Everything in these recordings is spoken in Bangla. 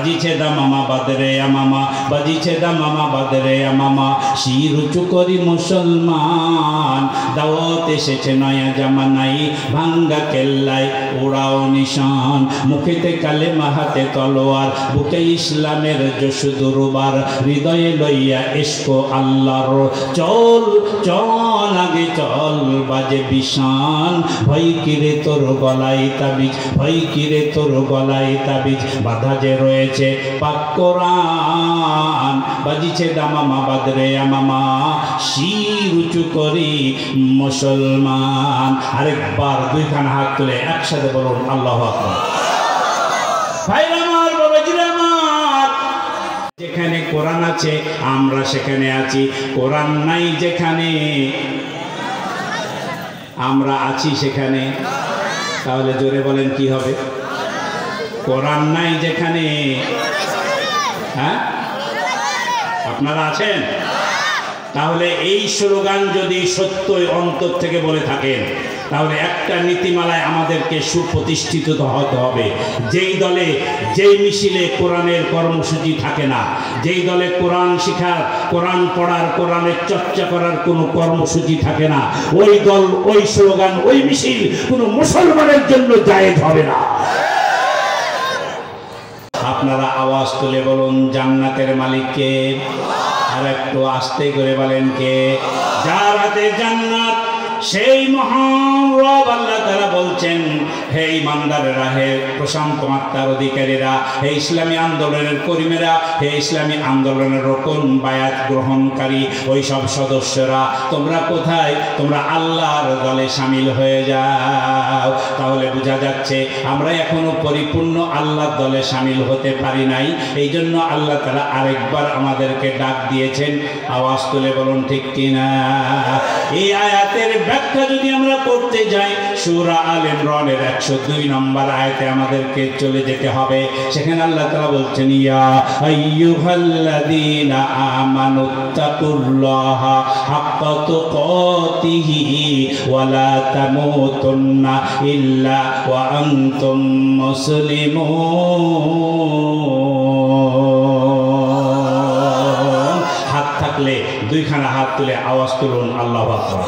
বাজিছে দামামা বাদরে আমামা, বাজিছে দামামা বাদরে আমামা, শির উঁচু করি মুসলমান, দাওয়াত এসেছে নয়া জামানাই, ভাঙ্গা কেল্লায় ওড়াও নিশান, মুখেতে কালেমা হাতে তলোয়ার, বুকে ইসলামের যশ দুর্বার, হৃদয়ে লইয়া ইশক আল্লাহর, চল চল আগে চল বাজে বিশান, ভয় কিরে তোর গলায় তাবিজ, ভয় কিরে তোর গলায় তাবিজ, বাধা যে রয়েছে পাক কোরআন, বাজিছে দামামা বাদরে আমামা, শির উঁচু করি মুসলমান। আরেকবার দুইখান হাত তুলে একসাথে বলুন আল্লাহু আকবার। ভাইরা আমার, বাবাজিরা আমার, যেখানে কোরআন আছে আমরা সেখানে আছি, কোরআন নাই যেখানে আমরা আছি সেখানে। তাহলে জোরে বলেন কি হবে? কোরআন নাই যেখানে, হ্যাঁ আপনারা আছেন? তাহলে এই স্লোগান যদি সত্যই অন্তর থেকে বলে থাকেন, তাহলে একটা নীতিমালায় আমাদেরকে সুপ্রতিষ্ঠিত হতে হবে। যেই দলে, যেই মিছিলে কোরআনের কর্মসূচি থাকে না, যেই দলে কোরআন শিখার, কোরআন পড়ার, কোরআনের চর্চা করার কোনো কর্মসূচি থাকে না, ওই দল, ওই স্লোগান, ওই মিছিল কোনো মুসলমানের জন্য জায়েজ হবে না। আপনারা আওয়াজ তুলে বলুন জান্নাতের মালিক কে? আর একটু আস্তে করে বলেন কে? যার হাতে জান্নাত সেই মহান রব আল্লাহ তাআলা বলছেন, হে ইমানদারেরা, হে প্রশান্ত আত্মার অধিকারীরা, হে ইসলামী আন্দোলনের কর্মীরা, হে ইসলামী আন্দোলনের রোকন বায়াত গ্রহণকারী ওই সব সদস্যরা, তোমরা কোথায়? তোমরা আল্লাহর দলে শামিল হয়ে যাও। তাহলে বোঝা যাচ্ছে আমরা এখনো পরিপূর্ণ আল্লাহর দলে শামিল হতে পারি নাই। এই জন্য আল্লাহ তাআলা আরেকবার আমাদেরকে ডাক দিয়েছেন। আওয়াজ তুলে বলুন ঠিক কিনা? এই আয়াতের ব্যাখ্যা যদি আমরা করতে যাই, সূরা আল ইমরানের 102 নম্বর আয়াতে আমাদেরকে চলে যেতে হবে। সেখানে আল্লাহ তাআলা বলছেন, ইয়া আইয়ুহাল্লাযীনা আমানুত্তাকুল্লাহা হাক্কা তুকাতিহি ওয়া লা তামুতুন্না ইল্লা ওয়া আনতুম মুসলিমুন। হাত থাকলে দুইখানা হাত তুলে আওয়াজ তুলুন আল্লাহু আকবার।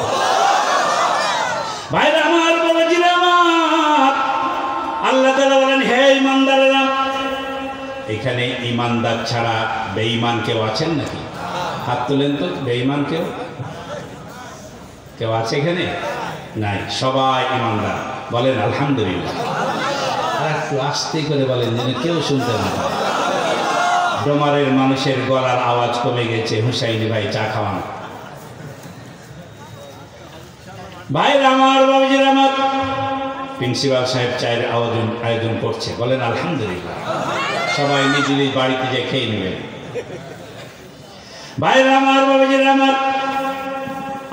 ভাইরা আমার, বাবাজিরা আমার, আল্লাহ তাআলা বলেন, হে ঈমানদারেরা। এখানে ঈমানদার ছাড়া বেঈমান কেউ আছেন নাকি? হাত তুলেন তো। বেঈমান কেউ কেউ আছে এখানে? নাই, সবাই ঈমানদার। বলেন আলহামদুলিল্লাহ। আর একটু আস্তে করে বলেন যেন কেউ শুনতে না পায়। ডোমারের মানুষের গলার আওয়াজ কমে গেছে। হুসাইনি ভাই চা খাওয়ান। ভাইরা আমার, বাবাজিরা আমার, প্রিন্সিপাল সাহেব চায়ের আয়োজন করছে। বলেন আলহামদুলিল্লাহ। সবাই নিজ নিজ বাড়িতে যে খেয়ে নেবেন। ভাইরা আমার, বাবাজিরা আমার,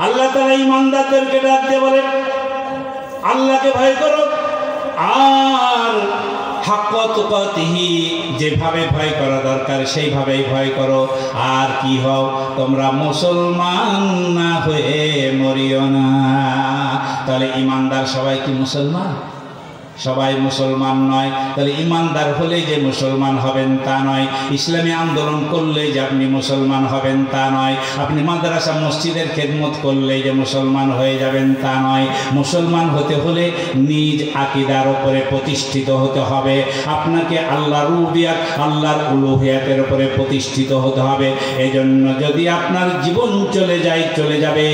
আল্লাহ তাআলা ঈমানদারদেরকে ডাক দিয়ে বলেন, আল্লাহকে ভয় করো আর হাক্কা তুকাতিহি, যেভাবে ভয় করা দরকার সেইভাবেই ভয় করো। আর কি হও, তোমরা মুসলমান না হয়ে মরিও না। তাহলে ঈমানদার সবাই কি মুসলমান? সবাই মুসলমান নয়। তাহলে ঈমানদার হলেই যে মুসলমান হবেন তা নয়। ইসলামী আন্দোলন করলেই যে আপনি মুসলমান হবেন তা নয়। আপনি মাদ্রাসা মসজিদের খেদমত করলেই যে মুসলমান হয়ে যাবেন তা নয়। মুসলমান হতে হলে নিজ আকীদার উপরে প্রতিষ্ঠিত হতে হবে। আপনাকে আল্লাহর রুবিয়াত, আল্লাহর উলুহিয়াতের উপরে প্রতিষ্ঠিত হতে হবে। এজন্য যদি আপনার জীবন চলে যায়, চলে যাবে,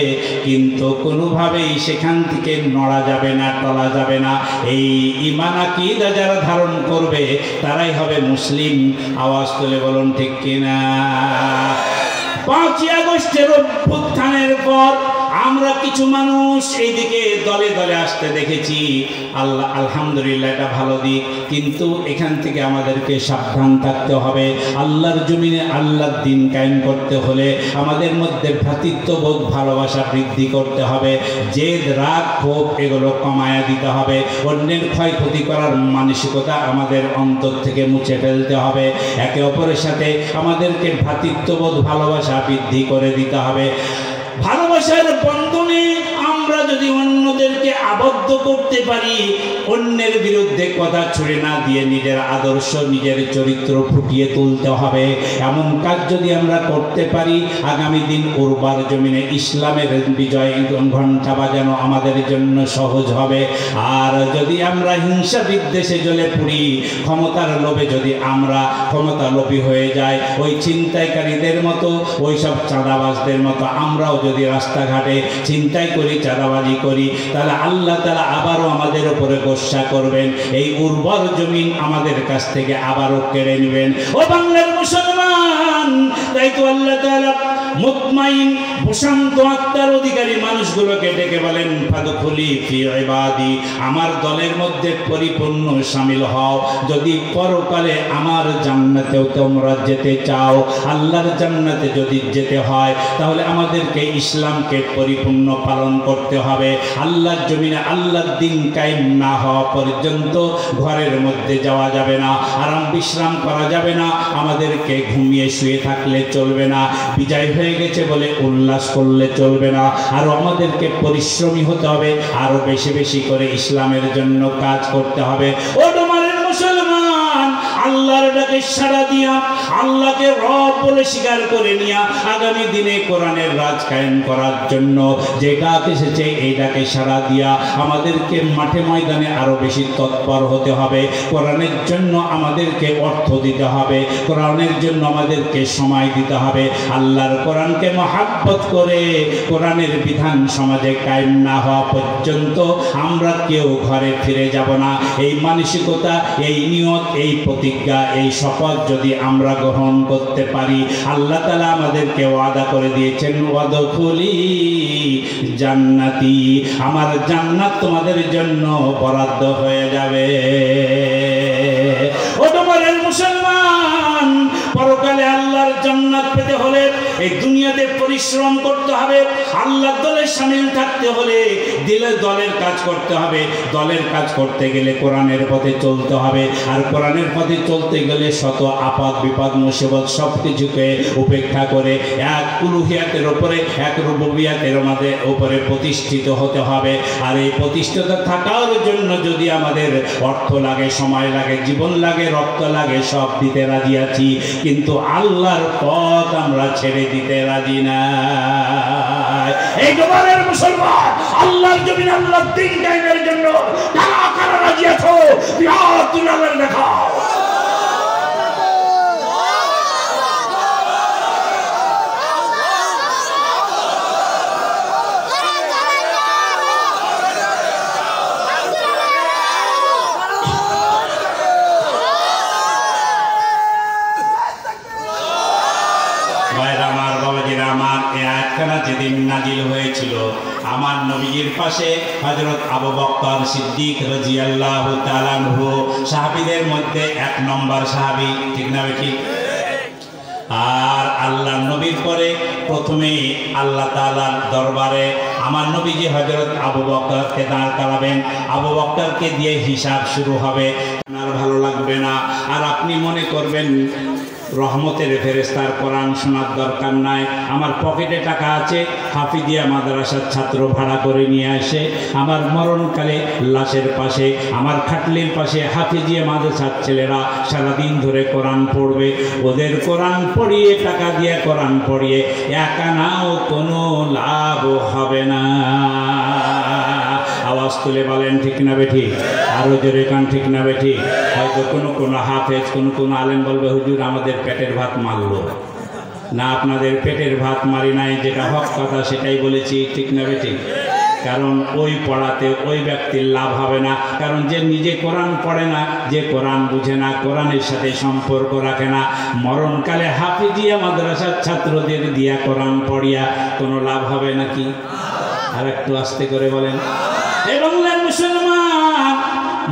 কিন্তু কোনোভাবেই সেখান থেকে নড়া যাবে না, টলা যাবে না। এই ঈমান আকীদা যারা ধারণ করবে তারাই হবে মুসলিম। আওয়াজ তুলে বলুন ঠিক কিনা? 5ই আগস্টের অভ্যুত্থানের পর আমরা কিছু মানুষ এইদিকে দলে দলে আসতে দেখেছি। আল্লাহ আলহামদুলিল্লাহ, এটা ভালো দিক, কিন্তু এখান থেকে আমাদেরকে সাবধান থাকতে হবে। আল্লাহর জমিনে আল্লাহর দ্বীন কায়েম করতে হলে আমাদের মধ্যে ভ্রাতৃত্ববোধ, ভালোবাসা বৃদ্ধি করতে হবে। জেদ, রাগ, ক্ষোভ এগুলো কমায়া দিতে হবে। অন্যের ক্ষয়ক্ষতি করার মানসিকতা আমাদের অন্তর থেকে মুছে ফেলতে হবে। একে অপরের সাথে আমাদেরকে ভ্রাতৃত্ববোধ, ভালোবাসা বৃদ্ধি করে দিতে হবে। ভালোবাসার বন্ধনে আমরা যদি অন্যদেরকে আবদ্ধ করতে পারি, অন্যের বিরুদ্ধে কথা ছুড়ে না দিয়ে নিজের আদর্শ নিজের চরিত্র ফুটিয়ে তুলতে হবে। এমন কাজ যদি আমরা করতে পারি, আগামী দিন উর্বর জমিনে ইসলামের বিজয় ঘণ্টা বাজানো আমাদের জন্য সহজ হবে। আর যদি আমরা হিংসা বিদ্বেষে জ্বলে পুড়ি, ক্ষমতার লোভে যদি আমরা ক্ষমতা লোভী হয়ে যাই, ওই ছিনতাইকারীদের মতো, ওই সব চাঁদাবাজদের মতো আমরাও যদি রাস্তাঘাটে ছিনতাই করি, চাঁদাবাজি করি, তাহলে আল্লাহ তাআলা আবারও আমাদের উপরে গোসা করবেন। এই উর্বর জমিন আমাদের কাছ থেকে আবারও কেড়ে নেবেন। ও বাংলার মুসলমান, তাই তো আল্লাহ তাআলা মুতমাইন প্রশান্ত আত্মার অধিকারী মানুষগুলোকে ডেকে বলেন, ফাদখুলি ফি ইবাদি, আমার দলের মধ্যে পরিপূর্ণ শামিল হও। যদি পরকালে আমার জান্নাতেও তোমরা যেতে চাও, আল্লাহর জান্নাতে যদি যেতে হয়, তাহলে আমাদেরকে ইসলামকে পরিপূর্ণ পালন করতে হবে। আল্লাহর জমিনে আল্লাহর দিন কায়েম না হওয়া পর্যন্ত ঘরের মধ্যে যাওয়া যাবে না, আরাম বিশ্রাম করা যাবে না, আমাদেরকে ঘুমিয়ে শুয়ে থাকলে চলবে না, বিজয় হয়ে গেছে বলে উল্লাস করলে চলবে না, আরো আমাদেরকে পরিশ্রমী হতে হবে, আরো বেশি বেশি করে ইসলামের জন্য কাজ করতে হবে। ও তোমাদের মুসলমান, আল্লাহর ডাকে সাড়া দিয়া, আল্লাহকে রব বলে স্বীকার করে নিয়া আগামী দিনে কোরআনের রাজ কায়েম করার জন্য যে ডাক এসেছে, এই ডাকে সাড়া দিয়া আমাদেরকে মাঠে ময়দানে আরো বেশি তৎপর হতে হবে। কোরআনের জন্য আমাদেরকে অর্থ দিতে হবে, কোরআনের জন্য আমাদেরকে সময় দিতে হবে। আল্লাহর কোরআনকে মহাব্বত করে কোরআনের বিধান সমাজে কায়েম না হওয়া পর্যন্ত আমরা কেউ ঘরে ফিরে যাব না। এই মানসিকতা, এই নিয়ত, এই প্রতিজ্ঞা, এই শপথ যদি আমরা গ্রহণ করতে পারি, আল্লাহ তাআলা আমাদেরকে ওয়াদা করে দিয়েছেন, ওয়াদখুলি জান্নাতি, আমার জান্নাত তোমাদের জন্য বরাদ্দ হয়ে যাবে। ও তোমাদের মুসলমান, পরকালে আল্লাহর জান্নাত পেতে হলে এই দুনিয়াতে পরিশ্রম করতে হবে, আল্লাহর দলে শামিল থাকতে হলে দলের কাজ করতে হবে। দলের কাজ করতে গেলে কোরআনের পথে চলতে হবে, আর কোরআনের পথে চলতে গেলে শত আপদ বিপদ মুসিবত সব কিছুকে উপেক্ষা করে এক উলুহিয়াতের উপরে, এক রুবুবিয়াতের উপরে প্রতিষ্ঠিত হতে হবে। আর এই প্রতিষ্ঠিত থাকার জন্য যদি আমাদের অর্থ লাগে, সময় লাগে, জীবন লাগে, রক্ত লাগে, সব দিতে রাজি আছি, কিন্তু আল্লাহর পথ আমরা ছেড়ে দিতে রাজি না। এই জবানের মুসলমান, আল্লাহর জমিনে আল্লাহর দ্বীন কায়েমের জন্য কারা কারা রাজি আছো? বিহার তুলালের দেখাও। যেদিন নাজিল হয়েছিল, আমার নবীর পাশে হযরত আবু বকর সিদ্দিক রাদিয়াল্লাহু তাআলা আনহু সাহাবীদের মধ্যে 1 নম্বর সাহাবী, ঠিক না বেটি? আর আল্লাহর নবীর পরে প্রথমেই আল্লাহ তাআলার দরবারে আমার নবীজি হযরত আবু বকরকে দাঁড় করাবেন। আবু বকরকে দিয়ে হিসাব শুরু হবে। আর ভালো লাগবে না, আর আপনি মনে করবেন রহমতের ফেরেশতার কোরআন শোনার দরকার নাই, আমার পকেটে টাকা আছে, হাফিজিয়া মাদ্রাসার ছাত্র ভাড়া করে নিয়ে আসে, আমার মরণকালে লাশের পাশে, আমার খাটলির পাশে হাফিজিয়া মাদ্রাসার ছেলেরা সারাদিন ধরে কোরআন পড়বে। ওদের কোরআন পড়িয়ে, টাকা দিয়ে কোরআন পড়িয়ে একানাও কোনো লাভ হবে না। আওয়াজ তুলে বলেন ঠিক না বেঠি? আরো জোরে কান ঠিক না বেঠি? হয়তো কোনো হাফেজ, কোনো আলেম বলবে, হুজুর আমাদের পেটের ভাত মারলো না। আপনাদের পেটের ভাত মারি নাই, যেটা হক কথা সেটাই বলেছি, ঠিক না বেঠি? কারণ ওই পড়াতে ওই ব্যক্তির লাভ হবে না, কারণ যে নিজে কোরআন পড়ে না, যে কোরআন বুঝে না, কোরআনের সাথে সম্পর্ক রাখে না, মরণকালে হাফিজিয়া মাদ্রাসার ছাত্রদের দিয়া কোরআন পড়িয়া কোনো লাভ হবে নাকি? আর একটু আস্তে করে বলেন। এবং মুসলমান,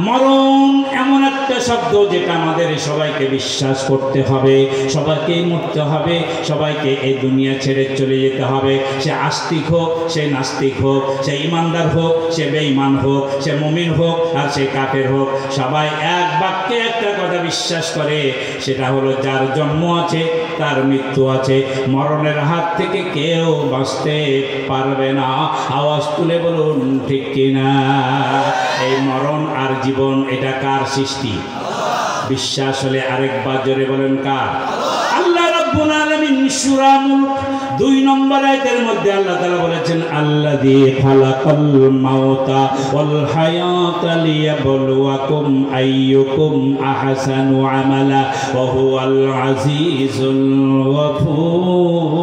মরণ এমন একটা শব্দ যেটা আমাদের সবাইকে বিশ্বাস করতে হবে, সবাইকেই মরতে হবে, সবাইকে এই দুনিয়া ছেড়ে চলে যেতে হবে। সে আস্তিক হোক, সে নাস্তিক হোক, সে ইমানদার হোক, সে বেঈমান হোক, সে মুমিন হোক আর সে কাফের হোক, সবাই এক বাক্যে একটা কথা বিশ্বাস করে, সেটা হলো যার জন্ম আছে তার মৃত্যু আছে। মরণের হাত থেকে কেউ বাঁচতে পারবে না। আওয়াজ তুলে বলুন ঠিক কিনা? এই মরণ আর জীবন এটা কার সৃষ্টি? বিশ্বাস হলে আরেকবার জোরে বলেন কার? আল্লাহ রাব্বুল আলামিন সূরা মুলক 2 নম্বর আয়াতের মধ্যে আল্লাহ তাআলা বলেছেন, আল্লাযী খালাকাল মাউতা ওয়াল হায়াতা লিয়াবলুয়াকুম আইয়ুকুম আহসানু আমালা ওয়া হুয়াল আজিজুল গফুর।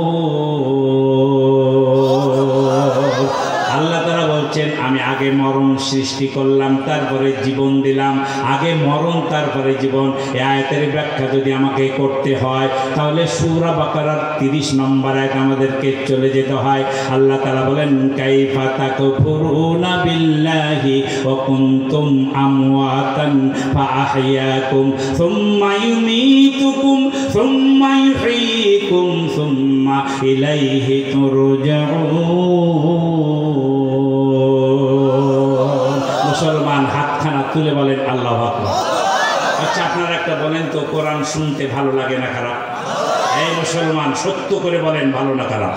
আল্লাহ তাআলা বলছেন, আমি আগে মরণ সৃষ্টি করলাম, তারপরে জীবন দিলাম। আগে মরণ তারপরে জীবন। এই আয়াতের ব্যাখ্যা যদি আমাকে করতে হয় তাহলে সূরা বাকারার 30 নম্বর আয়াত আমাদেরকে চলে যেতে হয়। আল্লাহ তাআলা বলেন, কাইফা তাকফুরুনা বিল্লাহি ওয়া কুনতুম আমওয়াতান ফাআহইয়াকুম সুম্মা ইউমীতুকুম সুম্মা ইউহয়ীকুম সুম্মা ইলাইহি তুরজাউন। মুসলমান হাতখানা তুলে বলেন আল্লাহু আকবার। আচ্ছা, আপনারা একটা বলেন তো, কোরআন শুনতে ভালো লাগে না খারাপ? এই মুসলমান সত্য করে বলেন, ভালো না খারাপ?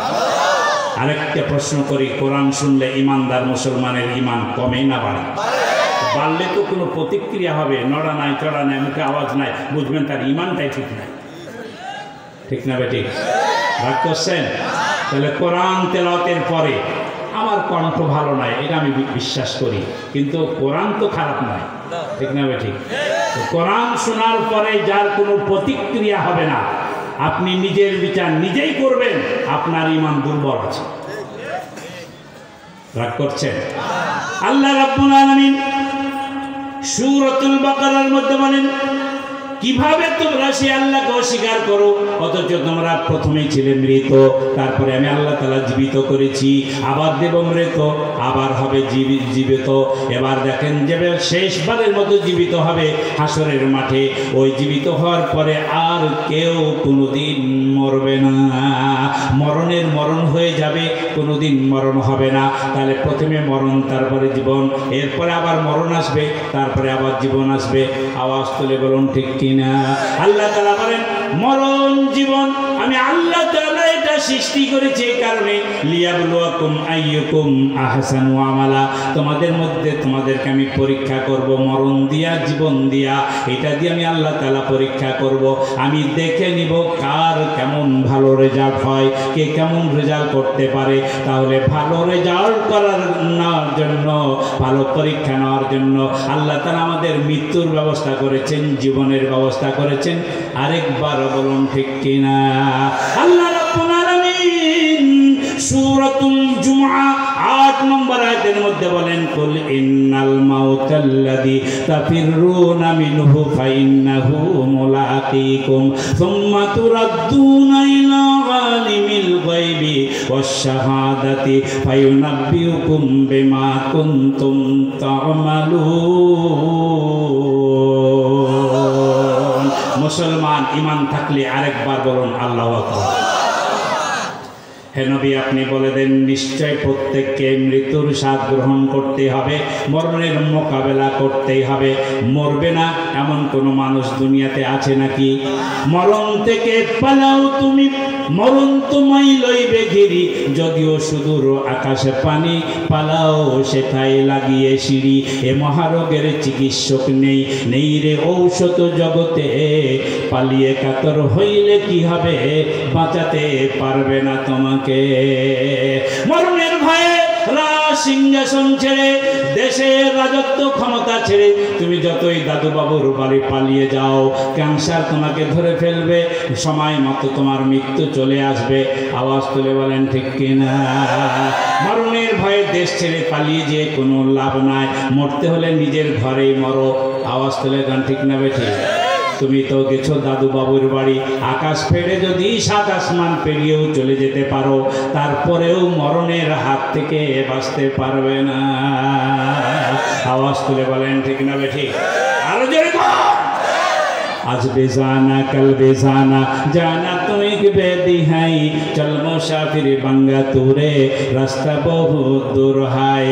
আরেকটা প্রশ্ন করি, কোরআন শুনলে ইমানদার মুসলমানের ইমান কমে না বাড়ে? বাড়লে তো কোনো প্রতিক্রিয়া হবে, নড়া নাই চড়া নাই, মুখে আওয়াজ নাই, বুঝবেন তার ইমানটাই ঠিক নাই। ঠিক না বেটি? রাগ করছেন? তাহলে কোরআন তেলাওয়াতের পরে আমার কণ্ঠ ভালো নয়, এটা আমি বিশ্বাস করি, কিন্তু কোরআন তো খারাপ নয়। ঠিক না বেটি? কোরআন শোনার পরে যার কোনো প্রতিক্রিয়া হবে না, আপনি নিজের বিচার নিজেই করবেন, আপনার ঈমান দুর্বল আছে। রাগ করছেন? আল্লাহ রাব্বুল আলামিন সূরাতুল বাকারার মধ্যে বলেন, কিভাবে তোমরা সে আল্লাহকে অস্বীকার করো, অথচ তোমরা প্রথমেই ছিলে মৃত, তারপরে আমি আল্লাহ তাআলা জীবিত করেছি, আবার দেব মৃত, আবার হবে জীবিত। এবার দেখেন যে শেষবারের মতো জীবিত হবে হাসরের মাঠে। ওই জীবিত হওয়ার পরে আর কেউ কোনোদিন মরবে না, মরণের মরণ হয়ে যাবে, কোনোদিন মরণ হবে না। তাহলে প্রথমে মরণ, তারপরে জীবন, এরপরে আবার মরণ আসবে, তারপরে আবার জীবন আসবে। আওয়াজ তুলে বলুন ঠিক কিনা? আল্লাহ তাআলা বলেন, মরণ জীবন আমি আল্লাহ তাআলা এটা সৃষ্টি করেছি এই কারণে, লিয়াবলুয়াকুম আইয়ুকুম আহসানু আমালা, তোমাদের মধ্যে তোমাদেরকে আমি পরীক্ষা করব, মরণ দিয়া জীবন দিয়া, এটা দিয়ে আমি আল্লাহ তাআলা পরীক্ষা করব। আমি দেখে নিব কার কেমন ভালো রেজাল্ট হয়, কে কেমন রেজাল্ট করতে পারে। তাহলে ভালো রেজাল্ট করার নেওয়ার জন্য, ভালো পরীক্ষা নেওয়ার জন্য আল্লাহ তাআলা আমাদের মৃত্যুর ব্যবস্থা করেছেন, জীবনের ব্যবস্থা করেছেন। আরেকবার বলুন ঠিক কিনা? আল্লাহ রাব্বুল আলামিন সূরাতুল জুমআ 8 নম্বর আয়াতের মধ্যে বলেন, কুল ইন্নাল মাউতাল্লাযী তাফিরুনা মিনহু ফাইন্নাহু মুলাকীকুম সুম্মা তুরাদ্দুনা ইলা আলিমিল গায়বি ওয়াশ শাহাদাতি ফায়ুনাব্বিউকুম বিমা কুনতুম তা'মালুন। মুসলমান ঈমান থাকলে আরেকবার বলুন আল্লাহু আকবার। হে নবী, আপনি বলে দেন, নিশ্চয় প্রত্যেককে মৃত্যুর স্বাদ গ্রহণ করতে হবে, মরণের মোকাবেলা করতেই হবে। মরবে না এমন কোনো মানুষ দুনিয়াতে আছে নাকি? মরণ থেকে পালাও তুমি, মরণ তোমায় লইবে ঘিরি, যদিও সুদূর আকাশে পানি, পালাও সেটাই লাগিয়ে সিঁড়ি। এ মহারোগের চিকিৎসক নেই, নেই রে ঔষধ জগতে, পালিয়ে কাতর হইলে কি হবে, বাঁচাতে পারবে না তোমাকে। মরণের ভয়ে সিংহাসন ছেড়ে, দেশের রাজত্ব ক্ষমতা ছেড়ে তুমি যতই দাদু বাবুর বাড়ি পালিয়ে যাও, ক্যান্সার তোমাকে ধরে ফেলবে, সময় মতো তোমার মৃত্যু চলে আসবে। আওয়াজ তুলে বলেন ঠিক কিনা? মরণের ভয়ে দেশ ছেড়ে পালিয়ে যেয়ে কোনো লাভ নাই, মরতে হলে নিজের ঘরেই মরো। আওয়াজ তুলে গান ঠিক না বেঠি? তুমি তো গেছো দাদু বাবুর বাড়ি, আকাশ ফেড়ে যদি 7 আসমান পেরিয়েও চলে যেতে পারো, তারপরেও মরণের হাত থেকে বাঁচতে পারবে না। আওয়াজ তুলে বলেন ঠিক না বেঠিক? আরো জোরে বল। আজ বেজানা কল বেজানা জানা তো এক বেদি হাই, চল মুসাফির বাঙ্গা তুরে রাস্তা বহু দূর হাই।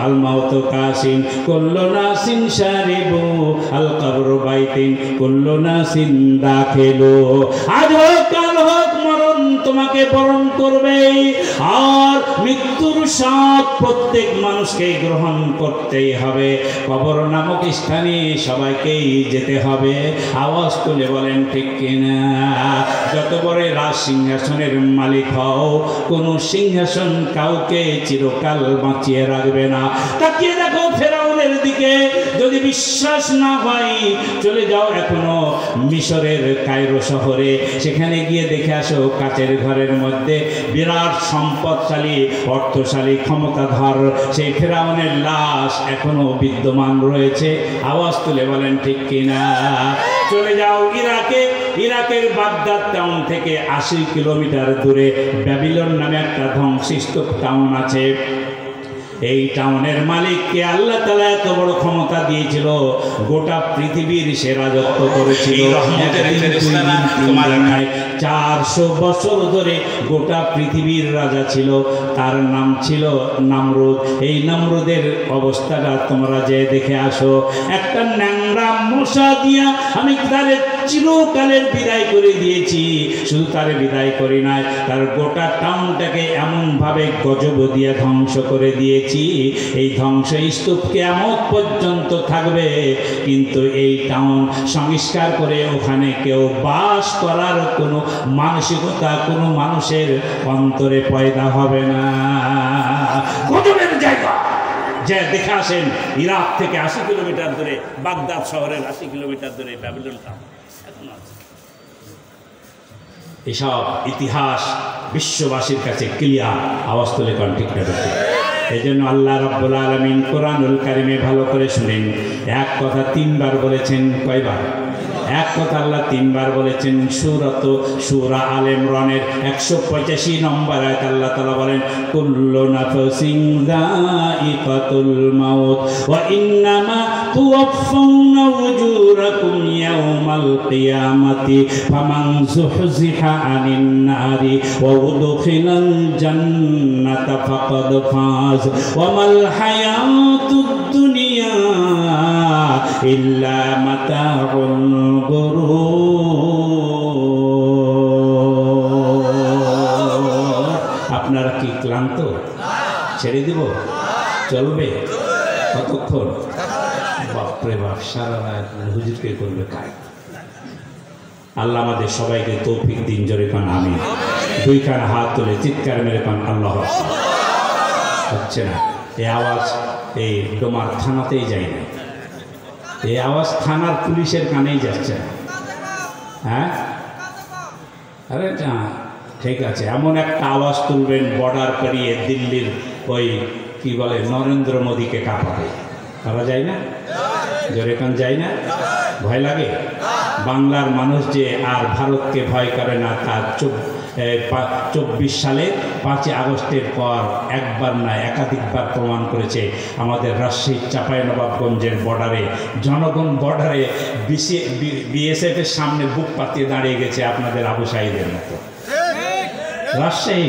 আল মাউত কাসিন কুল্লু নাসিন শারিবু, আল কবর বাইতিন কুল্লু নাসিন দাখিলু। আজ হোক কাল হোক মরণ তোমাকে বরণ করবে, আর মৃত্যুর স্বাদ প্রত্যেক মানুষকে গ্রহণ করতেই হবে। কবর নামক স্থানে সবাইকেই যেতে হবে। আওয়াজ তুলে বলেন ঠিক কিনা? যত বড় রাজ সিংহাসনের মালিক হও, কোন সিংহাসন কাউকে চিরকাল বাঁচিয়ে রাখবে না। তাকিয়ে দেখো ফেরাউনের দিকে, যদি বিশ্বাস না হয় চলে যাও এখনো মিশরের কায়রো শহরে, সেখানে গিয়ে দেখে আসো কাচের ঘরের মধ্যে বিরাট সম্পদশালী, অর্থশালী, ক্ষমতাধর সেই ফেরাউনের লাশ এখনো বিদ্যমান রয়েছে। আওয়াজ তুলে বলেন ঠিক কিনা? চলে যাও ইরাকে, ইরাকের বাগদাদ টাউন থেকে 80 কিলোমিটার দূরে ব্যাবিলন নামে একটা ধ্বংসস্তূপ টাউন আছে। এই টাউনের মালিককে আল্লাহ তাআলা এত বড় ক্ষমতা দিয়েছিল, গোটা পৃথিবীর সে রাজত্ব করেছিল। 400 বছর ধরে গোটা পৃথিবীর রাজা ছিল, তার নাম ছিল নামরুদ। এই নামরুদের অবস্থাটা তোমরা যে দেখে আসো। একটা ন্যাংরা মশা দিয়া আমি তারে চিরকালের বিদায় করে দিয়েছি। শুধু তারে বিদায় করি নাই, তার গোটা টাউনটাকে এমনভাবে গজব দিয়ে ধ্বংস করে দিয়েছি। এই ধ্বংসস্তূপ কিয়ামত পর্যন্ত থাকবে, কিন্তু এই টাউন সংস্কার করে ওখানে কেউ বাস করার কোনো মানসিকতা কোনো মানুষের অন্তরে পয়দা হবে না। গজবের জায়গা যে দেখে আসেন, ইরাক থেকে 80 কিলোমিটার দূরে, বাগদাদ শহরের 80 কিলোমিটার দূরে ব্যাবিলন টাউন এখন আছে। এসব ইতিহাস বিশ্ববাসীর কাছে ক্লিয়ার। আওয়াজ তুলে কোন ঠিক না? এই জন্য আল্লাহ রাব্বুল আলামিন কোরআনুল কারিমে ভালো করে শুনেন, এক কথা 3 বার বলেছেন। কয়বার? এক কথা আল্লাহ 3 বার বলেছেন। সূরা আল ইমরানের 185 নম্বর আয়াত আল্লাহ তাআলা বলেন, কুল্লু নাফসিন যায়িকাতুল মাউত ওয়া ইন্নামা তুওয়াফাউনা উজুরাকুম ইয়াওমাল কিয়ামাতি ফামান যুহজিহা আনিন নারি ওয়া উদখিলাল জান্নাতা ফাকাদ ফাজ ওয়া মাল হায়াতুদ দুনিয়া ইল্লা মাতাউল গুরুর। আপনারা কি ক্লান্ত? ছেড়ে দিব? চলবে কতক্ষণ? বাপরে বাপ, সারা রাত হুজুরকে করবে কাজ। আল্লাহ আমাদের সবাইকে তৌফিক দিন। জোরে কান আমিন। 2 কান হাত তুলে চিৎকার মেরে কান আল্লাহ। হচ্ছে না এই আওয়াজ, এই ডোমার থানাতেই যায় না, এই আওয়াজ থানার পুলিশের কানেই যাচ্ছে না। হ্যাঁ, আরে না, ঠিক আছে, এমন একটা আওয়াজ তুলবেন বর্ডার পেরিয়ে দিল্লির ওই কি বলে নরেন্দ্র মোদীকে কাঁপাবে। করা যায় না? জোরে কান যায় না? ভয় লাগে? বাংলার মানুষ যে আর ভারতকে ভয় করে না, তার 24 সালে 5 আগস্টের পর একবার না একাধিকবার প্রমাণ করেছে। আমাদের রাজশাহীর চাঁপাইনবাবগঞ্জের বর্ডারে জনগণ বর্ডারে বিএসএফ এর সামনে বুক পাতিয়ে দাঁড়িয়ে গেছে আপনাদের আবু সাঈদের মতো। রাজশাহী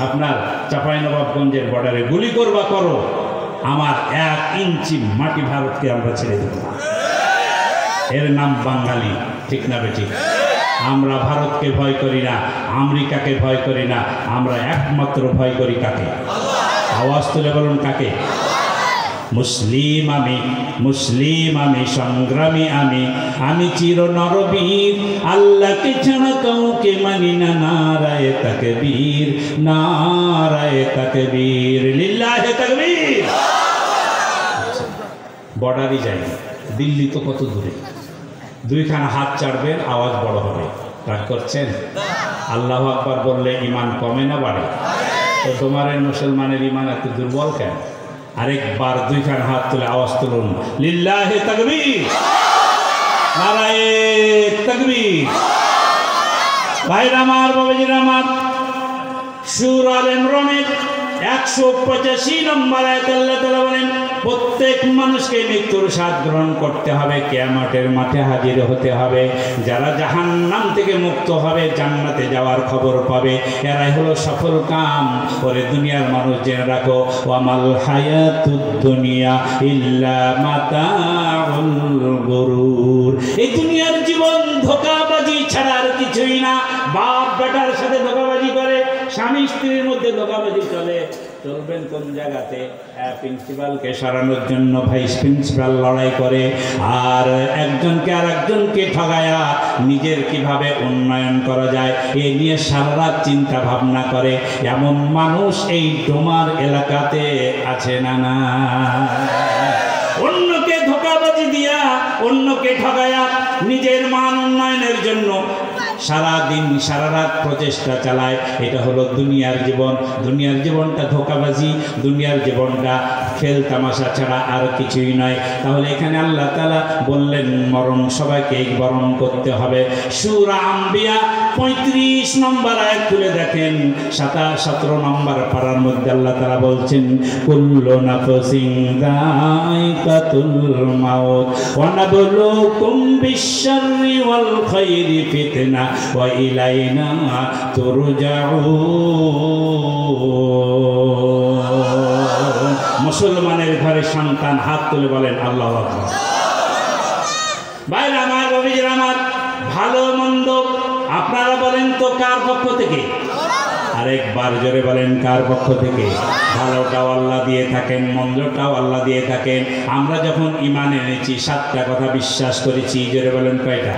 আপনার চাঁপাইনবাবগঞ্জের বর্ডারে গুলি করবা করো, আমার 1 ইঞ্চি মাটি ভারতকে আমরা ছেড়ে দেব না। এর নাম বাঙালি, ঠিক না বেঠিক? আমরা ভারতকে ভয় করি না, আমেরিকাকে ভয় করি না, আমরা একমাত্র ভয় করি কাকে? আওয়াজ তুলে বলুন কাকে? মুসলিম আমি, মুসলিম আমি, সংগ্রামী আমি, আমি চির নরবীর, আল্লাহকে ছাড়া কাউকে মানি না। নারায়ে তাকবীর, নারায়ে তাকবীর, লিল্লাহি তাকবীর। বর্ডারই যাই, দিল্লি তো কত দূরে। 2 খানা হাত চাড়বেন, আওয়াজ বড় হবে। রাগ করছেন? আল্লাহু আকবার বললে ইমান কমে না বাড়ে? তো তোমারের মুসলমানের ইমান এত দুর্বল কেন? আরেকবার 2 খানা হাত তুলে আওয়াজ তুলুন, লিল্লাহি তাকবীর। নারায়ে তাকবীর। ভাইরা আমার, বাবাজিরা আমার, সূরা আল ইমরানের 185 নম্বর আয়াতে আল্লাহ তাআলা বলেন, প্রত্যেক মানুষকে মৃত্যুর স্বাদ গ্রহণ করতে হবে, কিয়ামতের মাঠে হাজির হতে হবে। যারা জাহান্নাম থেকে মুক্ত হবে, জান্নাতে যাওয়ার খবর পাবে, এরাই হলো সফল কাম। পরে দুনিয়ার মানুষ জেনে রাখো, ওয়ামাল হায়াতুদ দুনিয়া ইল্লা মাতাউল গুরুর। এই দুনিয়ার জীবন ধোঁকাবাজি ছাড়া আর কিছুই না। বাপ বেটার সাথে ধোঁকাবাজি করে, স্বামী স্ত্রীর মধ্যে ধোঁকাবাজি চলে। চলবেন কোন জায়গাতে? প্রিন্সিপালকে সরানোর জন্য ভাইস প্রিন্সিপাল লড়াই করে, আর একজনকে আর একজনকে ঠগায়া নিজের কিভাবে উন্নয়ন করা যায় এ নিয়ে সারা রাত চিন্তা ভাবনা করে। এমন মানুষ এই ডোমার এলাকাতে আছে না? না, অন্যকে ধোঁকাবাজি দিয়া, অন্যকে ঠগায়া নিজের মান উন্নয়নের জন্য সারা দিন সারা রাত প্রচেষ্টা চালায়। এটা হলো দুনিয়ার জীবন। দুনিয়ার জীবনটা ধোঁকাবাজি, দুনিয়ার জীবনটা খেল তামাশা ছাড়া আর কিছুই নয়। তাহলে এখানে আল্লাহ তাআলা বললেন মরণ সবাইকে বরণ করতে হবে। সূরা আম্বিয়া 35 নম্বর আয়াত খুলে দেখেন, 17 নম্বর পারার মধ্যে আল্লাহ তাআলা বলছেন, কুল্লু নাফসিন যায়কাতুল মাউত ওয়া নাবলুকুম বিশ-শাররি ওয়াল খাইরি ফিতনা ওয়া ইলাইনা তুরজাউন। মুসলমানের ঘরে সন্তান হাত তুলে বলেন আল্লাহু আকবার। ভাইরা আমার, বাবাজিরা আমার, ভালো মন্দ আপনারা বলেন তো কার পক্ষ থেকে? আরেকবার জোরে বলেন, কার পক্ষ থেকে? ভালোটাও আল্লাহ দিয়ে থাকেন, মন্দটাও আল্লাহ দিয়ে থাকেন। আমরা যখন ঈমান এনেছি 7টা কথা বিশ্বাস করেছি। জোরে বলেন কয়টা?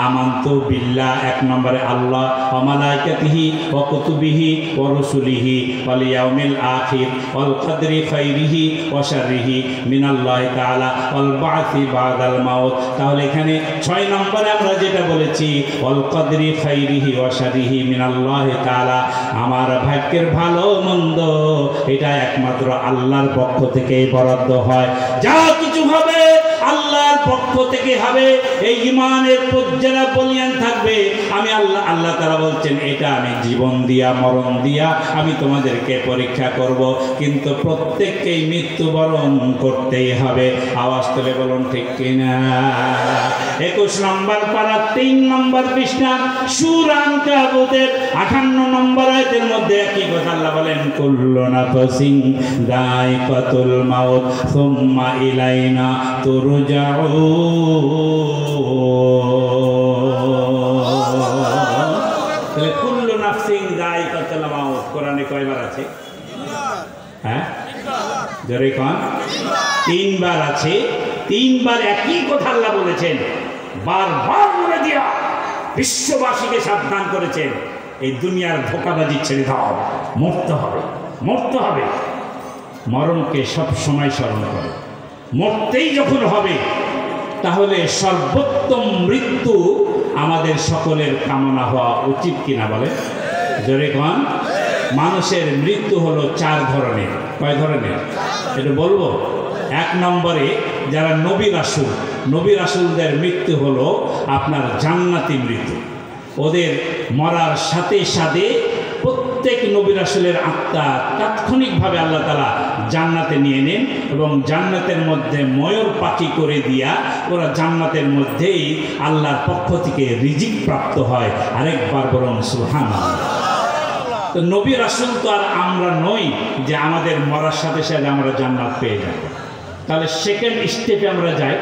আমান্তু বিল্লাহ, 1 নম্বরে আল্লাহ, ওয়া মালাইকাতিহি ওয়া কুতুবিহি ওয়া রুসুলিহি ওয়াল ইয়াউমিল আখির ওয়াল কদরি খাইরিহি ওয়া শাররিহি মিনাল্লাহি তাআলা ওয়াল বা'সি বাদাল মাউত। তাহলে এখানে 6 নম্বরে আমরা যেটা বলেছি, ওয়াল কদরি খাইরিহি ওয়া শাররিহি মিনাল্লাহি তাআলা, আমার ভাগ্যের ভালো মন্দ এটা একমাত্র আল্লাহর পক্ষ থেকেই বরাদ্দ হয়। যা কিছু হবে আল্লাহর পক্ষ থেকে হবে। এই ঈমানের যারা বলিয়ান থাকবে, আমি আল্লাহ তাআলা বলছেন, এটা আমি জীবন দিয়া মরণ দিয়া আমি তোমাদেরকে পরীক্ষা করব, কিন্তু প্রত্যেককেই মৃত্যুবরণ করতেই হবে। আওয়াজ তুলে বলুন ঠিক কিনা? 21 নম্বর পারা 3 নম্বর পৃষ্ঠা সূরা আনকাবুতের 58 নম্বর আয়াতের মধ্যে একই কথা আল্লাহ বলেন, কুল্লু নাফসিন যায়কাতুল মাউত সুম্মা ইলাইনা তাহলে কুল্লু নাফসিন যায়কাতুল মাউত কোরআনে কয়বার আছে? হ্যাঁ, জোরে কোন? 3 বার আছে। 3 বার একই কথা আল্লাহ বলেছেন, বারবার বলে দিয়া বিশ্ববাসীকে সাবধান করেছেন, এই দুনিয়ার ধোঁকাবাজি ছেড়ে দাও, মরতে হবে, মরতে হবে। মরণকে সব সময় স্মরণ করো। মরতেই যখন হবে, তাহলে সর্বোত্তম মৃত্যু আমাদের সকলের কামনা হওয়া উচিত কিনা বলে? জোরে কোন? মানুষের মৃত্যু হলো 4 ধরনের। কয় ধরনের এটা বলবো? 1 নম্বরে যারা নবী রাসূল, নবী রাসূলদের মৃত্যু হলো আপনার জান্নাতি মৃত্যু। ওদের মরার সাথে সাথে প্রত্যেক নবী রাসূলের আত্মা তাৎক্ষণিকভাবে আল্লাহ তাআলা জান্নাতে নিয়ে নেন এবং জান্নাতের মধ্যে ময়ূর পাখি করে দিয়া ওরা জান্নাতের মধ্যেই আল্লাহর পক্ষ থেকে রিজিক প্রাপ্ত হয়। আরেকবার বলুন সুবহানাল্লাহ। তো নবী রাসূল তো আর আমরা নই যে আমাদের মরার সাথে সাথে আমরা জান্নাত পেয়ে যাব। তাহলে সেকেন্ড স্টেপে আমরা যাই।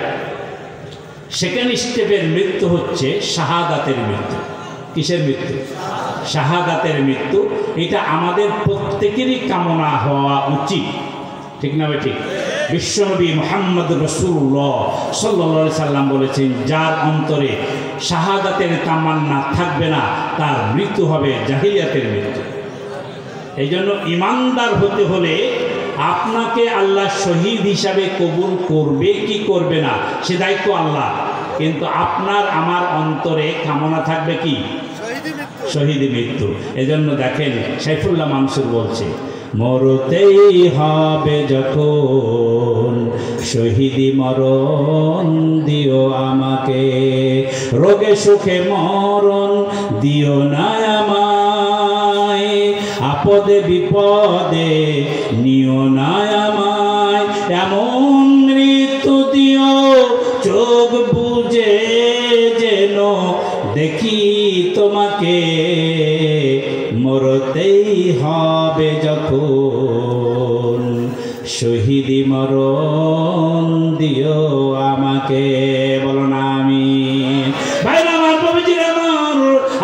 সেকেন্ড স্টেপের মৃত্যু হচ্ছে শাহাদাতের মৃত্যু। কিসের মৃত্যু? শাহাদাতের মৃত্যু। এটা আমাদের প্রত্যেকেরই কামনা হওয়া উচিত, ঠিক না ভাই? ঠিক। বিশ্বনবী মুহাম্মদ রাসূলুল্লাহ সাল্লাল্লাহু আলাইহি সাল্লাম বলেছেন, যার অন্তরে শাহাদাতের তামান্না থাকবে না তার মৃত্যু হবে জাহিলিয়াতের মৃত্যু। এই জন্য ইমানদার হতে হলে আপনাকে আল্লাহ শহীদ হিসাবে কবুল করবে কি করবে না সে দায়িত্ব আল্লাহ, কিন্তু আপনার আমার অন্তরে কামনা থাকবে কি? শহীদ মৃত্যু। এজন্য দেখেন সাইফুল্লাহ মানসুর বলছে, মরতেই হবে যখন, শহীদি মরণ দিও আমাকে। রোগে সুখে মরণ দিও না আমায়, আপদে বিপদে নিও না আমায়। এমন মৃত্যু দিও চোখ বুঝে যেন দেখি তোমাকে, মরতেই হবে যখন, শহীদি মরণ দিও আমাকে। বলো না আমিন। ভাইরা আমার, বাবাজিরা আমার,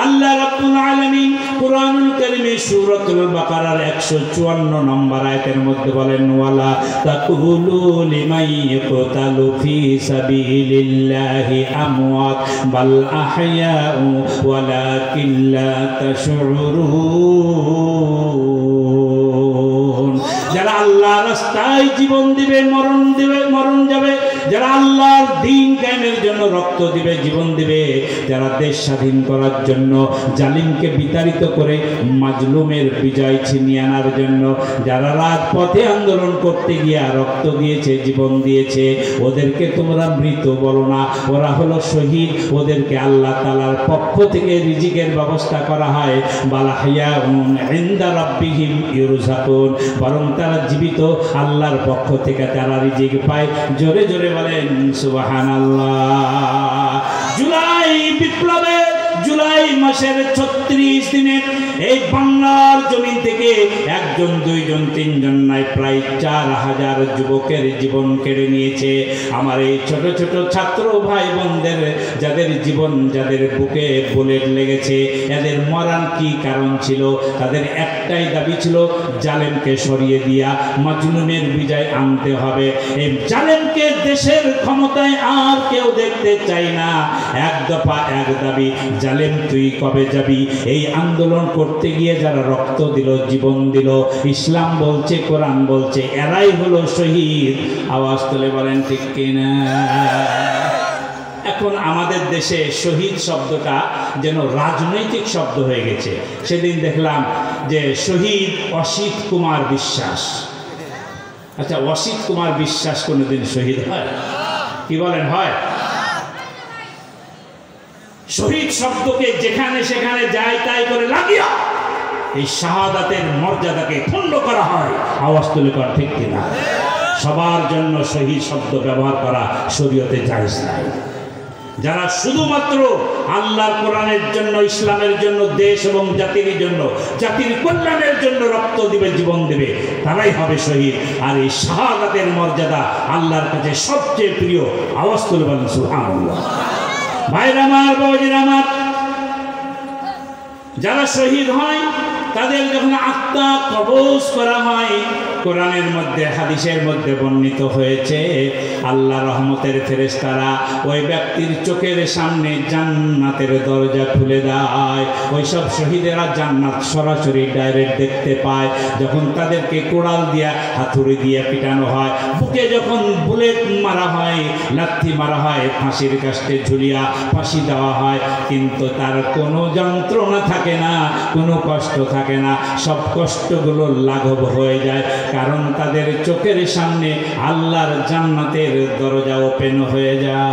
আল্লাহ রাব্বুল আলামিন কুরআনুল কারীমে সূরাতুল বাকারার 154 নম্বর আয়াতের মধ্যে বলেন, ওয়ালা তাকুলু লিমান ইয়াকতালু ফি সাবিলিল্লাহি আমওয়াত বাল আহইয়াউ ওয়ালাকিন লা তাশউরুন। যারা আল্লাহর রাস্তায় জীবন দিবে, মরণ যাবে। যারা আল্লাহর দ্বীন কায়েমের জন্য রক্ত দিবে, জীবন দিবে। যারা দেশ স্বাধীন করার জন্য জালিমকে বিতাড়িত করে মাজলুমের বিজয় ছিনিয়ে আনার জন্য যারা রাজপথে আন্দোলন করতে গিয়ে রক্ত দিয়েছে, জীবন দিয়েছে, ওদেরকে তোমরা মৃত বলো না, ওরা হলো শহীদ। ওদেরকে আল্লাহ তাআলার পক্ষ থেকে রিজিকের ব্যবস্থা করা হয়। বালাহিয়াউন ইনদা রাব্বিহিম ইউরযাকুন, বরং তারা জীবিত, আল্লাহর পক্ষ থেকে তারা রিজিক পায়। জোরে জোরে বলেন সুবহানাল্লাহ। জুলাই বিপ্লবে, জুলাই মাসের 36 দিনে এই বাংলার জমিন থেকে একজন, দুইজন, তিনজন নাই, প্রায় 4000 যুবকের জীবন কেড়ে নিয়েছে। আমার এই ছোট ছোট ছাত্র ভাই বোনদের, যাদের জীবন, যাদের বুকে বুলেট লেগেছে, এদের মরার কি কারণ ছিল? তাদের একটাই দাবি ছিল, জালেমকে সরিয়ে দিয়া মাজলুমের বিজয় আনতে হবে। এই জালেমকে দেশের ক্ষমতায় আর কেউ দেখতে চাই না। এক দফা এক দাবি, জালেম তুই কবে যাবি? এই আন্দোলন করতে গিয়ে যারা রক্ত দিল, জীবন দিল, ইসলাম বলছে, কোরআন বলছে, এরাই হলো শহীদ। আওয়াজ তুলে বলেন ঠিক কিনা? এখন আমাদের দেশে শহীদ শব্দটা যেন রাজনৈতিক শব্দ হয়ে গেছে। সেদিন দেখলাম যে শহীদ অসিত কুমার বিশ্বাস। আচ্ছা, অসিত কুমার বিশ্বাস কোনোদিন শহীদ হয়? কি বলেন, হয়? শহীদ শব্দকে যেখানে সেখানে যায় তাই করে লাগিয়া এই শাহাদাতের মর্যাদাকে ক্ষুণ্ণ করা হয়। আওয়াজ তুলে কর ঠিক কিনা? সবার জন্য শহীদ শব্দ ব্যবহার করা শরীয়তে জায়েজ নাই। যারা শুধুমাত্র আল্লাহর কোরআনের জন্য, ইসলামের জন্য, দেশ এবং জাতির জন্য, জাতির কল্যাণের জন্য রক্ত দিবে, জীবন দিবে, তারাই হবে শহীদ। আর এই শাহাদাতের মর্যাদা আল্লাহর কাছে সবচেয়ে প্রিয়। আওয়াজ তুলে বলেন সুবহানাল্লাহ। ভাইরা আমার, বাবাজিরা আমার, যারা শহীদ হয় তাদের যখন আত্মা কবজ করা হয়, কোরআনের মধ্যে, হাদিসের মধ্যে বর্ণিত হয়েছে, আল্লাহ রহমতের ফেরেশতারা ওই ব্যক্তির চোখের সামনে জান্নাতের দরজা খুলে দেয়। ওই সব শহীদেরা জান্নাত সরাসরি ডাইরেক্ট দেখতে পায়। যখন তাদেরকে কোড়াল দিয়া, হাতুড়ি দিয়ে পিটানো হয়, বুকে যখন বুলেট মারা হয়, লাথি মারা হয়, ফাঁসির কাস্টে ঝুলিয়া ফাঁসি দেওয়া হয়, কিন্তু তার কোনো যন্ত্রণা থাকে না, কোনো কষ্ট থাকে না। সব কষ্টগুলো লাঘব হয়ে যায়, কারণ তাদের চোখের সামনে আল্লাহর জান্নাতের দরজা ওপেন হয়ে যায়।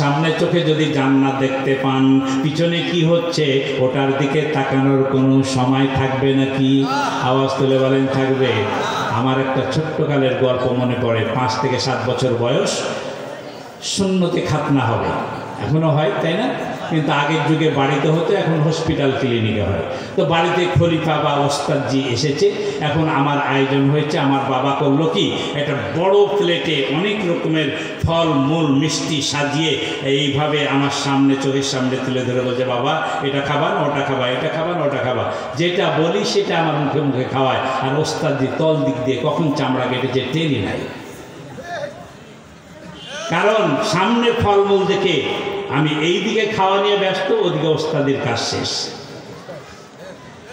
সামনে চোখে যদি জান্নাত দেখতে পান, পিছনে কি হচ্ছে ওটার দিকে তাকানোর কোনো সময় থাকবে নাকি? আওয়াজ তুলে বলেন থাকবে? আমার একটা ছোট্টকালের গল্প মনে পড়ে। 5 থেকে 7 বছর বয়স, সুন্নতে খাতনা হবে, এখনো হয় তাই না? কিন্তু আগের যুগে বাড়িতে হতো, এখন হসপিটাল ক্লিনিকে হয়। তো বাড়িতে খলিফা বা ওস্তাদজি এসেছে, এখন আমার আয়োজন হয়েছে। আমার বাবা করলো কি, একটা বড় প্লেটে অনেক রকমের ফল মূল মিষ্টি সাজিয়ে এইভাবে আমার সামনে, চোখের সামনে তুলে ধরে বলছে, বাবা এটা খাবা না ওটা খাবা, এটা খাবা না ওটা খাবা। যেটা বলি সেটা আমার মুখে মুখে খাওয়ায়। আর ওস্তাদজি তল দিক দিয়ে কখন চামড়া কেটেছে টেরি নাই, কারণ সামনে ফলমূল দেখে আমি এই দিকে খাওয়া নিয়ে ব্যস্ত, ওদিকে ওস্তাদের কাজ শেষ।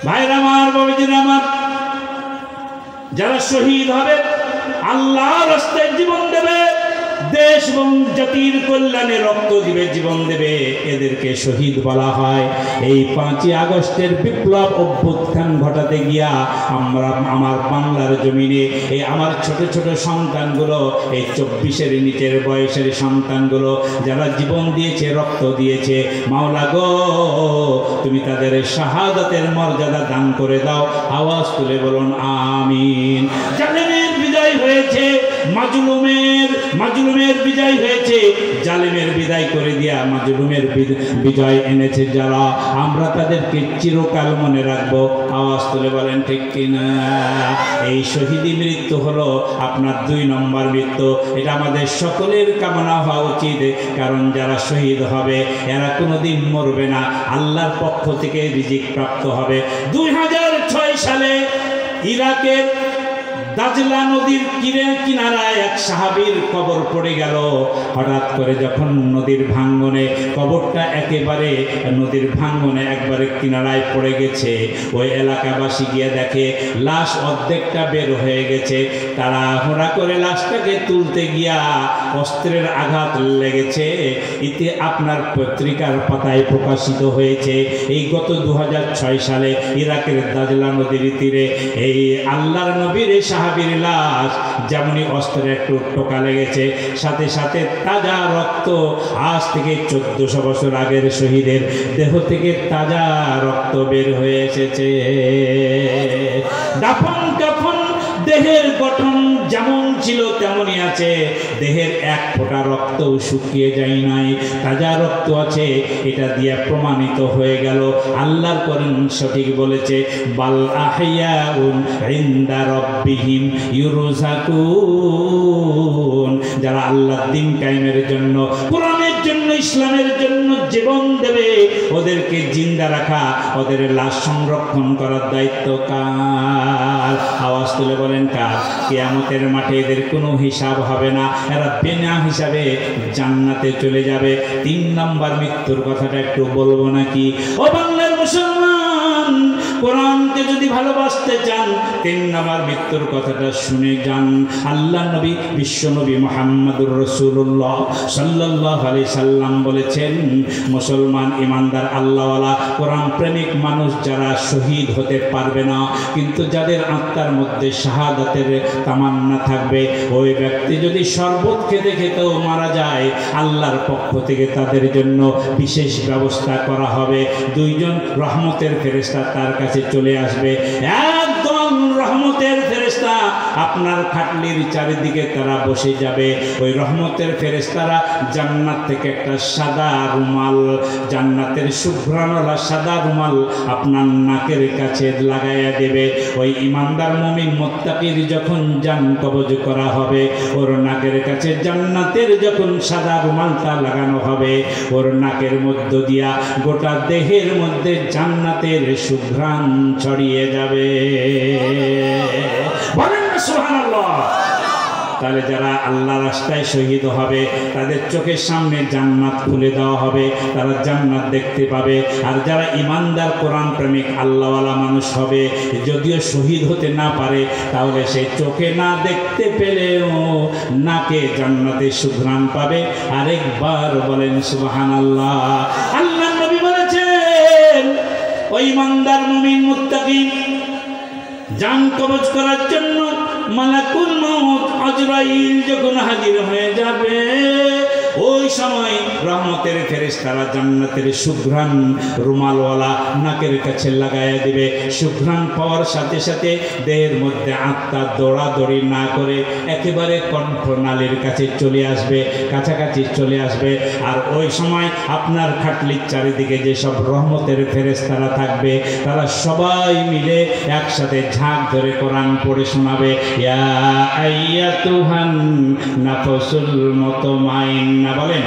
ভাইরা আমার, বাবাজিরা আমার, যারা শহীদ হবে, আল্লাহর রাস্তায় জীবন দেবে, দেশ এবং জাতির কল্যাণে রক্ত দিবে, জীবন দেবে, এদেরকে শহীদ বলা হয়। এই 5ই আগস্টের বিপ্লব অভ্যুত্থান ঘটাতে গিয়া আমার বাংলার জমিনে এই আমার ছোট ছোট সন্তানগুলো, এই 24-এর নিচের বয়সের সন্তানগুলো যারা জীবন দিয়েছে, রক্ত দিয়েছে, মাওলা গো তুমি তাদের শাহাদাতের মর্যাদা দান করে দাও। আওয়াজ তুলে বলুন আমিন। জালেমের বিজয় হয়েছে, মাজলুমের বিজয় হয়েছে, জালেমের বিদায় করে দিয়া মাজলুমের বিজয় এনেছে যারা, আমরা তাদেরকে চিরকাল মনে রাখবো। আওয়াজ তুলে বলেন ঠিক কিনা? এই শহীদি মৃত্যু হলো আপনার 2 নম্বর মৃত্যু। এটা আমাদের সকলের কামনা হওয়া উচিত, কারণ যারা শহীদ হবে এরা কোনোদিন মরবে না, আল্লাহর পক্ষ থেকে রিজিক প্রাপ্ত হবে। 2006 সালে ইরাকের দাজলা নদীর কিনারায় এক সাহাবীর কবর পড়ে গেল। হঠাৎ করে যখন নদীর ভাঙ্গনে কবরটা একেবারে নদীর ভাঙ্গনে একবারে কিনারায় পড়ে গেছে, ওই এলাকাবাসী গিয়ে দেখে লাশ অর্ধেকটা বের হয়ে গেছে। তারা হুড়া করে লাশটাকে তুলতে গিয়া অস্ত্রের আঘাত লেগেছে। এতে আপনার পত্রিকার পাতায় প্রকাশিত হয়েছে এই গত 2006 সালে ইরাকের দাজলা নদীর তীরে এই আল্লাহর নবীর সাহাবীর লাশ যেমনই অস্ত্রের একটু টোকা লেগেছে, সাথে সাথে তাজা রক্ত, আজ থেকে 1400 বছর আগের শহীদের দেহ থেকে তাজা রক্ত বের হয়ে এসেছে। দাফন কাফন দেহের গঠন যেমন ছিল তেমনই আছে, দেহের এক ফোঁটা রক্তও শুকিয়ে যায় নাই, তাজা রক্ত আছে। এটা দিয়ে প্রমাণিত হয়ে গেল আল্লাহর কোরআন সঠিক বলেছে, বাল আহইয়াউন ইনদা রাব্বিহিম ইউরযাকুন। যারা আল্লাহর দ্বীন কায়েমের জন্য, কোরআনের জন্য, ইসলামের জন্য জীবন দেবে, ওদেরকে জিন্দা রাখা, ওদের লাশ সংরক্ষণ করার দায়িত্ব কার? আওয়াজ তুলে বলেন কার? কিয়ামতের মাঠে এদের কোনো হিসাব হবে না, এরা বিনা হিসাবে জান্নাতে চলে যাবে। 3 নম্বর মৃত্যুর কথাটা একটু বলবো নাকি? ও বাংলার মুসলমান, কোরআনকে যদি ভালোবাসতে চান 3 নম্বর মৃত্যুর কথাটা শুনে যান। আল্লাহ নবী, বিশ্ব নবী মুহাম্মদুর রাসূলুল্লাহ সাল্লাল্লাহু আলাইহি সাল্লাম বলেছেন, মুসলমান ইমানদার আল্লাহওয়ালা কোরআন প্রেমিক মানুষ যারা শহীদ হতে পারবে না, কিন্তু যাদের আত্মার মধ্যে শাহাদাতের তামান্না থাকবে, ওই ব্যক্তি যদি শরবত খেতে খেতেও মারা যায়, আল্লাহর পক্ষ থেকে তাদের জন্য বিশেষ ব্যবস্থা করা হবে। 2 জন রহমতের ফেরেশতা তার কাছে চলে আসবে। একদম রহমতের ফেরেশতা আপনার খাটলির চারিদিকে তারা বসে যাবে। ওই রহমতের ফেরেশতারা জান্নাত থেকে একটা সাদা রুমাল, জান্নাতের সুঘ্রাণওয়ালা সাদা রুমাল আপনার নাকের কাছে লাগাইয়া দেবে। ওই ইমানদার মুমিন মুত্তাকির যখন জান কবজ করা হবে, ওর নাকের কাছে জান্নাতের যখন সাদা রুমালটা লাগানো হবে, ওর নাকের মধ্য দিয়া গোটা দেহের মধ্যে জান্নাতের সুঘ্রাণ ছড়িয়ে যাবে। বলেন না সুবহানাল্লাহ। তাহলে যারা আল্লাহ রাস্তায় শহীদ হবে তাদের চোখের সামনে জান্নাত খুলে দেওয়া হবে, তারা জান্নাত দেখতে পাবে। আর যারা ইমানদার কোরআন প্রেমিক আল্লাহওয়ালা মানুষ হবে, যদিও শহীদ হতে না পারে, তাহলে সে চোখে না দেখতে পেলেও নাকে জান্নাতের সুঘ্রাণ পাবে। আরেকবার বলেন সুবহানাল্লাহ। আল্লাহ নবী বলেছেন, ওই ইমানদার মুমিন মুত্তাকি জান কবজ করার জন্য মালাকুল মউত আজরাইল যখন হাজির হয়ে যাবে, ওই সময় রহমতের ফেরেশতারা জান্নাতের সুঘ্রাণ রুমালওয়ালা নাকের কাছে লাগাইয়া দিবে। সুঘ্রাণ পাওয়ার সাথে সাথে দেহের মধ্যে আত্মা দৌড়াদৌড়ি না করে একেবারে কণ্ঠনালীর কাছে চলে আসবে, কাছাকাছি চলে আসবে। আর ওই সময় আপনার খাটলির চারিদিকে যেসব রহমতের ফেরেশতারা থাকবে, তারা সবাই মিলে একসাথে ঝাঁক ধরে কোরআন পড়ে শোনাবে, ইয়া আইয়াতুহান নাফসুল মুতমাইন্না। বলেন